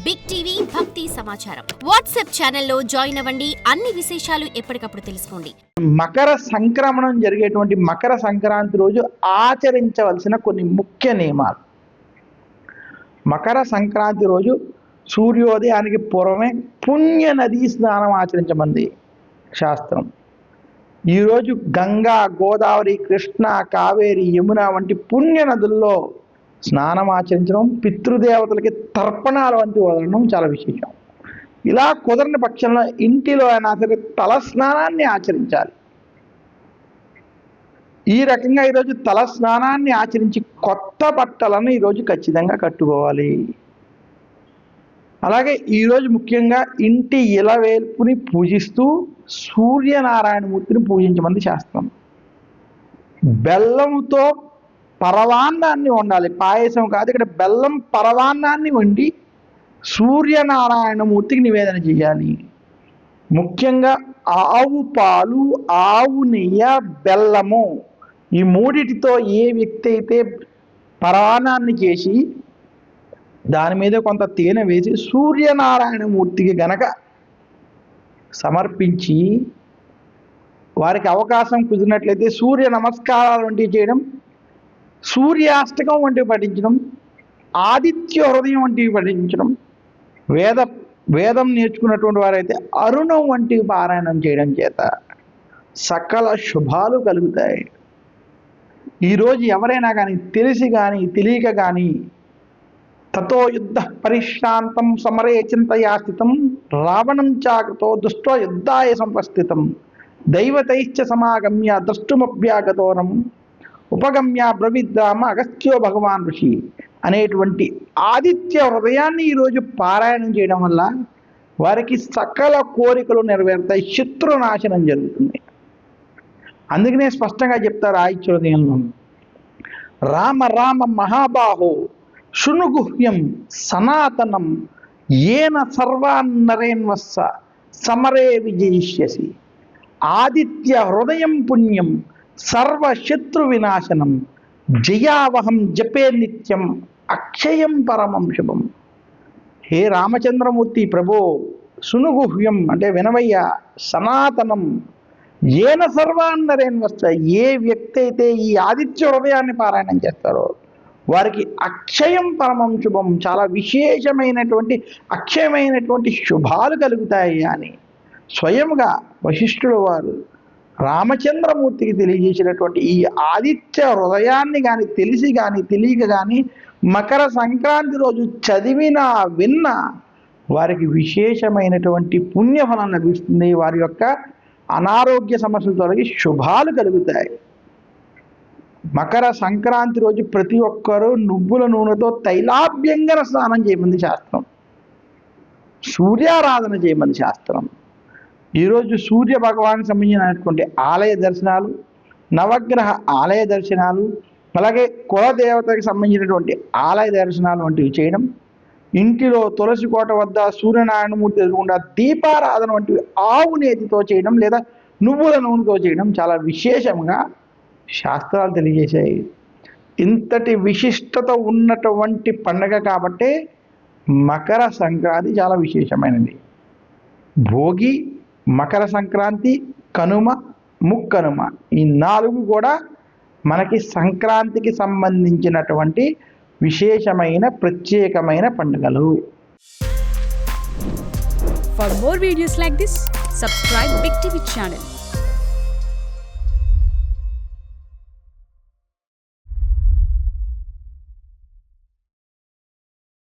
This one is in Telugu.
బిగ్ టీవీ భక్తి సమాచారం వాట్సాప్ ఛానల్లో జాయిన్ అవ్వండి. అన్ని విశేషాలు ఎప్పటికప్పుడు తెలుసుకోండి. మకర సంక్రమణం జరిగేటువంటి మకర సంక్రాంతి రోజు ఆచరించవలసిన కొన్ని ముఖ్య నియమాలు. మకర సంక్రాంతి రోజు సూర్యోదయానికి పూర్వమే పుణ్య నదీ స్నానం ఆచరించమంది శాస్త్రం. ఈరోజు గంగా, గోదావరి, కృష్ణ, కావేరి, యమున వంటి పుణ్య నదుల్లో స్నానం ఆచరించడం, పితృదేవతలకి తర్పణాలు వంటి వదలడం చాలా విశేషం. ఇలా కుదరని పక్షంలో ఇంటిలో అయినా సరే తల స్నానాన్ని ఆచరించాలి. ఈ రకంగా ఈరోజు తల స్నానాన్ని ఆచరించి కొత్త బట్టలను ఈరోజు ఖచ్చితంగా కట్టుకోవాలి. అలాగే ఈరోజు ముఖ్యంగా ఇంటి ఇలవేల్పుని పూజిస్తూ సూర్యనారాయణమూర్తిని పూజించమంది శాస్త్రం. బెల్లంతో పరవాన్నాన్ని వండాలి, పాయసం కాదు. ఇక్కడ బెల్లం పరవాన్నాన్ని వండి సూర్యనారాయణమూర్తికి నివేదన చేయాలి. ముఖ్యంగా ఆవు పాలు, ఆవు నెయ్యి, బెల్లము ఈ మూడిటితో ఏ వ్యక్తి అయితే పరవాన్నాన్ని చేసి దాని మీద కొంత తేనె వేసి సూర్యనారాయణమూర్తికి గనక సమర్పించి వారికి అవకాశం కుదిరినట్లయితే సూర్య నమస్కారాలు వంటివి చేయడం, సూర్యాష్టకం వంటివి పఠించడం, ఆదిత్య హృదయం వంటివి పఠించడం, వేదం నేర్చుకున్నటువంటి వారైతే అరుణం వంటివి పారాయణం చేయడం చేత సకల శుభాలు కలుగుతాయి. ఈరోజు ఎవరైనా కానీ తెలిసి కానీ తెలియక కానీ తతో యుద్ధ పరిశ్రాంతం సమరే చింతయా స్థితం రావణం చాకతో దుష్ట యుద్ధాయ సంపస్థితం దైవతైశ్చ సమాగమ్య ద్రష్టుమభ్యాగతోరం ఉపగమ్య బ్రవిద్రామ అగస్త్యో భగవాన్ ఋషి అనేటువంటి ఆదిత్య హృదయాన్ని ఈరోజు పారాయణం చేయడం వల్ల వారికి సకల కోరికలు నెరవేరుతాయి, శత్రునాశనం జరుగుతుంది. అందుకనే స్పష్టంగా చెప్తారు ఆదిత్య హృదయంలో, రామ రామ మహాబాహో శృణుగుహ్యం సనాతనం ఏన సర్వాన్నరేన్వస్స సమరే విజయిష్యసి ఆదిత్య హృదయం పుణ్యం సర్వశత్రు వినాశనం జయావహం జపే నిత్యం అక్షయం పరమం శుభం. హే రామచంద్రమూర్తి ప్రభో, శృణుగుహ్యం అంటే వినవయ్య, సనాతనం ఏన సర్వాన్నరేన్వస్స ఏ వ్యక్తి అయితే ఈ ఆదిత్య హృదయాన్ని పారాయణం చేస్తారో వారికి అక్షయం పరమం శుభం, చాలా విశేషమైనటువంటి అక్షయమైనటువంటి శుభాలు కలుగుతాయి అని స్వయంగా వశిష్ఠుడు వారు రామచంద్రమూర్తికి తెలియజేసినటువంటి ఈ ఆదిత్య హృదయాన్ని కానీ తెలిసి కానీ తెలియక కానీ మకర సంక్రాంతి రోజు చదివినా విన్నా వారికి విశేషమైనటువంటి పుణ్యఫలం లభిస్తుంది. వారి యొక్క అనారోగ్య సమస్యలు తొలగి శుభాలు కలుగుతాయి. మకర సంక్రాంతి రోజు ప్రతి ఒక్కరూ నువ్వుల నూనెతో తైలాభ్యంగన స్నానం చేయమంది శాస్త్రం. సూర్యారాధన చేయమంది శాస్త్రం. ఈరోజు సూర్య భగవానికి సంబంధించినటువంటి ఆలయ దర్శనాలు, నవగ్రహ ఆలయ దర్శనాలు, అలాగే కులదేవతకి సంబంధించినటువంటి ఆలయ దర్శనాలు వంటివి చేయడం, ఇంటిలో తులసి కోట వద్ద సూర్యనారాయణమూర్తి ఎదురుకుండా దీపారాధన వంటివి ఆవు నేతితో చేయడం లేదా నువ్వుల నూనెతో చేయడం చాలా విశేషంగా శాస్త్రాలు తెలియజేశాయి. ఇంతటి విశిష్టత ఉన్నటువంటి పండగ కాబట్టే మకర సంక్రాంతి చాలా విశేషమైనది. భోగి, మకర సంక్రాంతి, కనుమ, ముక్కనుమ ఈ 4 కూడా మనకి సంక్రాంతికి సంబంధించినటువంటి విశేషమైన ప్రత్యేకమైన పండుగలు. For more videos like this, subscribe Big TV channel.